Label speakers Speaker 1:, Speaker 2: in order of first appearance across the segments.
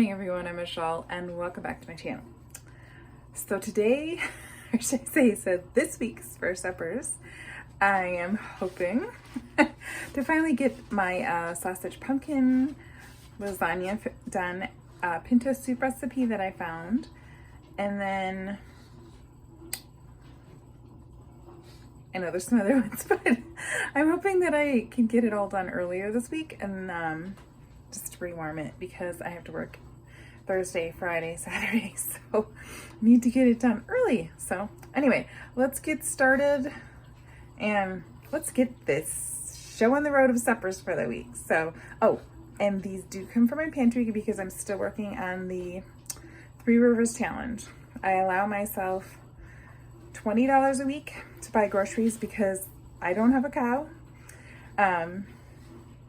Speaker 1: morning everyone, I'm Michelle and welcome back to my channel. So today, or should I say, this week's for suppers, I am hoping to finally get my sausage pumpkin lasagna done, Pinto soup recipe that I found, and then I know there's some other ones, but I'm hoping that I can get it all done earlier this week and just rewarm it because I have to work Thursday, Friday, Saturday, so I need to get it done early. So anyway, let's get started and let's get this show on the road of suppers for the week. So, and these do come from my pantry because I'm still working on the 3 Rivers Challenge. I allow myself $20 a week to buy groceries because I don't have a cow.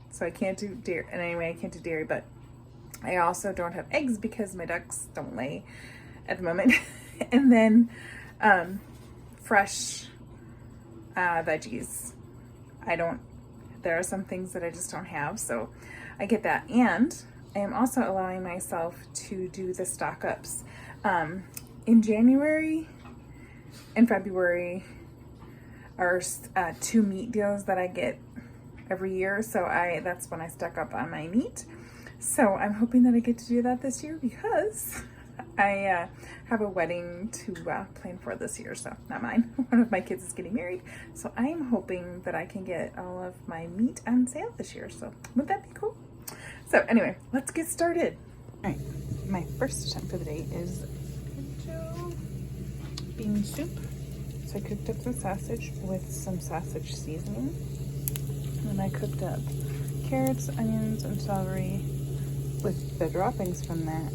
Speaker 1: So I can't do dairy, and anyway, I can't do dairy, but I also don't have eggs because my ducks don't lay at the moment. And then fresh veggies. There are some things that I just don't have, so I get that. And I am also allowing myself to do the stock ups. In January and February are 2 meat deals that I get every year, so that's when I stock up on my meat. So I'm hoping that I get to do that this year because I have a wedding to plan for this year, so not mine. One of my kids is getting married, so I'm hoping that I can get all of my meat on sale this year. So would that be cool? So anyway, let's get started. All right, my first attempt for the day is pinto bean soup. So I cooked up some sausage with some sausage seasoning. And I cooked up carrots, onions, and celery with the droppings from that.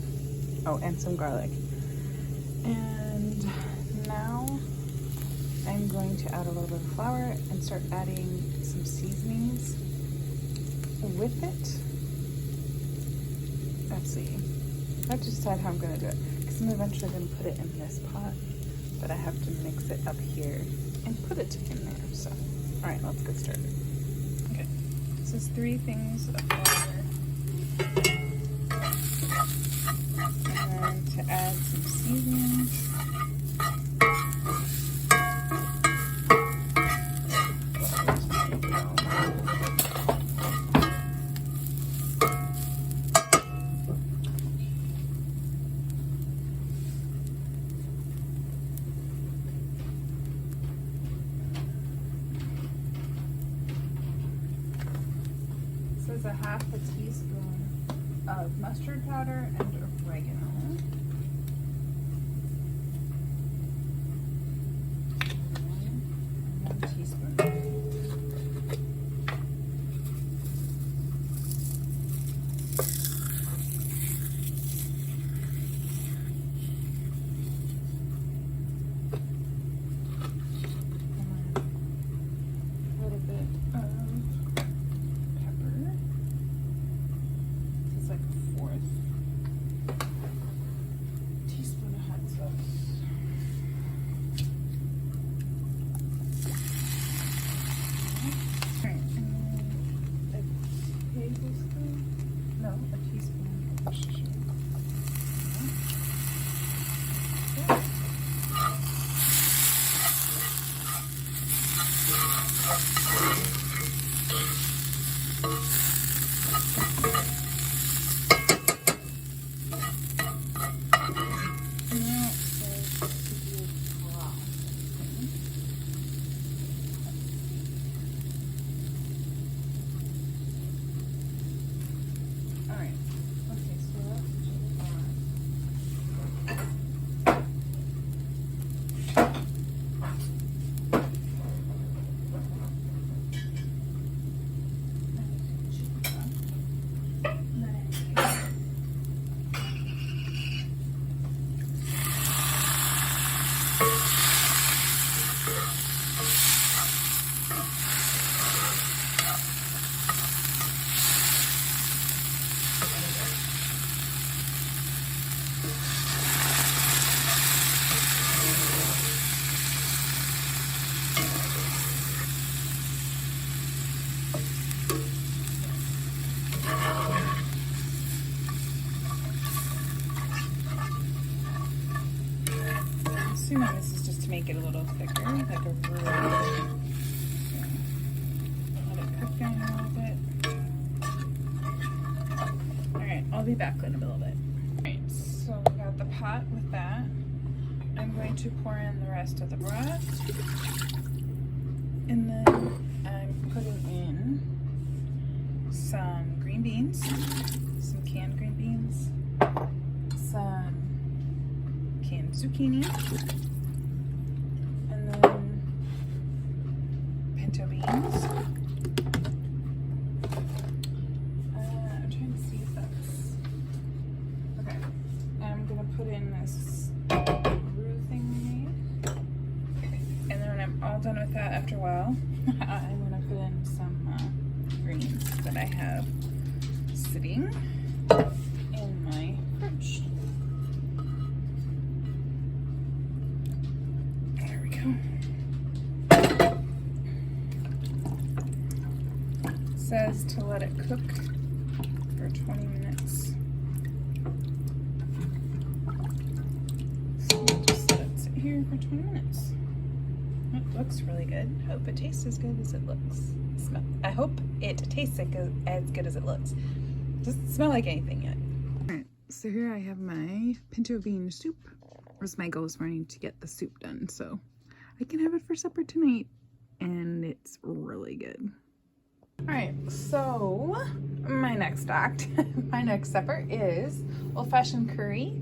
Speaker 1: Oh, and some garlic. And now I'm going to add a little bit of flour and start adding some seasonings with it. Let's see. I have to decide how I'm going to do it because I'm eventually going to put it in this pot, but I have to mix it up here and put it in there. So, all right, let's get started. Okay, this is 3 things of flour. And to add some seasonings. This is a half a teaspoon of mustard powder and oregano. 1 teaspoon. A little bit of pepper. It's like 1/4. assuming this is just to make it a little thicker, like a really let it cook down a little bit. Alright, I'll be back in a little bit. Alright, so we got the pot with that. I'm going to pour in the rest of the broth. And then I'm putting in some green beans, some canned green beans, some canned zucchini, and then pinto beans. I'm trying to see if that's okay. I'm gonna put in this roux thing we made, and then when I'm all done with that, after a while, I'm gonna put in some greens that I have sitting in my fridge. There we go. It says to let it cook for 20 minutes. So we'll just let it sit here for 20 minutes. It looks really good. Hope it tastes as good as it looks. I hope it tastes as good as it looks. Doesn't smell like anything yet. Alright, so here I have my pinto bean soup. It was my goal this morning to get the soup done, so I can have it for supper tonight, and it's really good. Alright, so my next act, my next supper is old-fashioned curry,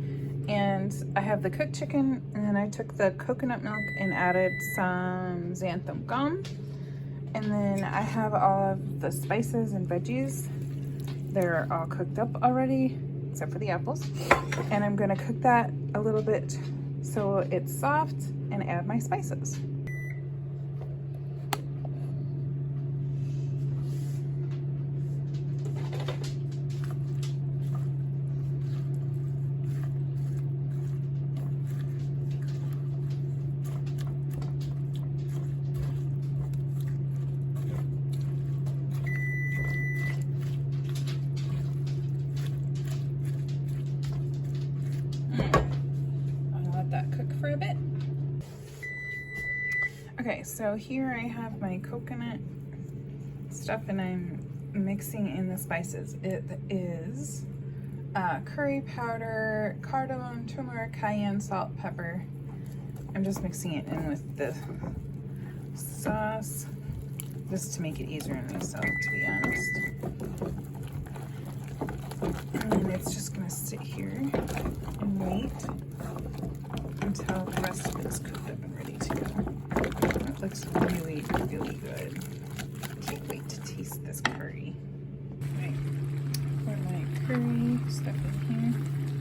Speaker 1: and I have the cooked chicken, and then I took the coconut milk and added some xanthan gum. And then I have all of the spices and veggies. They're all cooked up already, except for the apples. And I'm gonna cook that a little bit so it's soft and add my spices. For a bit. Okay, so here I have my coconut stuff and I'm mixing in the spices. It is curry powder, cardamom, turmeric, cayenne, salt, pepper. I'm just mixing it in with the sauce just to make it easier on myself, to be honest. And then it's just gonna sit here and wait until the rest of it's cooked up and ready to go. It looks really, really good. Can't wait to taste this curry. Right, put my curry stuff in here.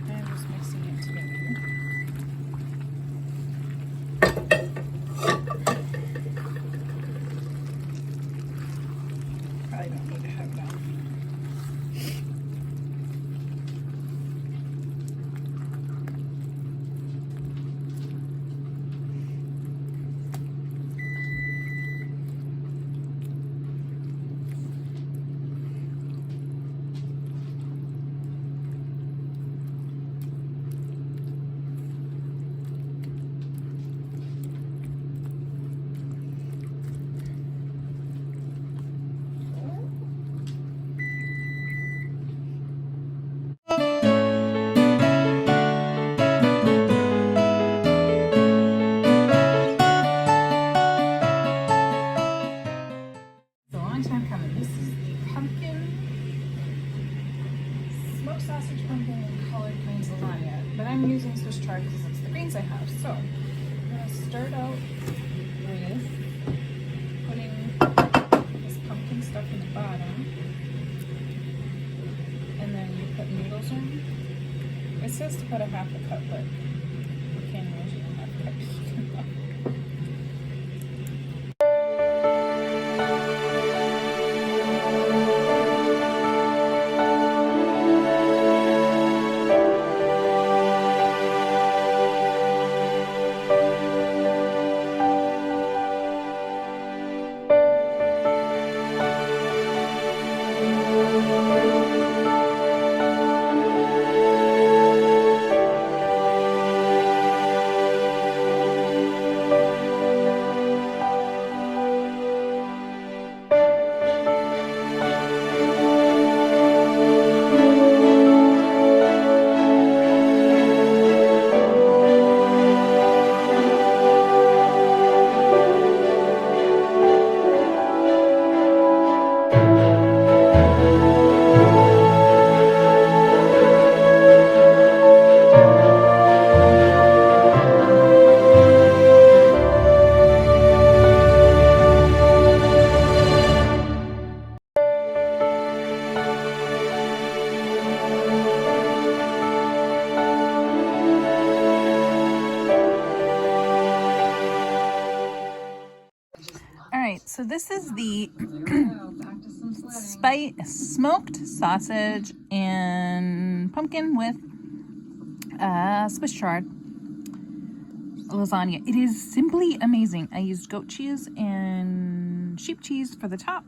Speaker 1: I'm just mixing it together. Probably don't need to have it on. Sausage pumpkin and collard greens lasagna, but I'm using Swiss chard because it's the greens I have. So I'm going to start out with putting this pumpkin stuff in the bottom, and then you put noodles in. It says to put a half a cup, but you can't imagine a half a cup. right, so this is the smoked sausage and pumpkin with Swiss chard lasagna. It is simply amazing. I used goat cheese and sheep cheese for the top.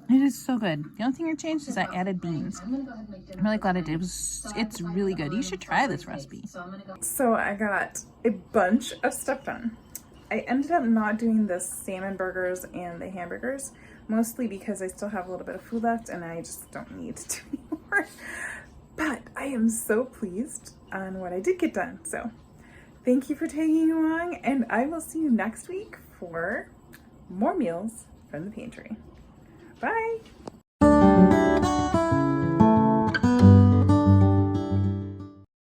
Speaker 1: It is so good. The only thing I changed is I added beans. I'm really glad I did. It's really good. You should try this recipe. So I got a bunch of stuff done. I ended up not doing the salmon burgers and the hamburgers, mostly because I still have a little bit of food left and I just don't need to do anymore. But I am so pleased on what I did get done. So thank you for tagging along, and I will see you next week for more meals from the pantry. Bye.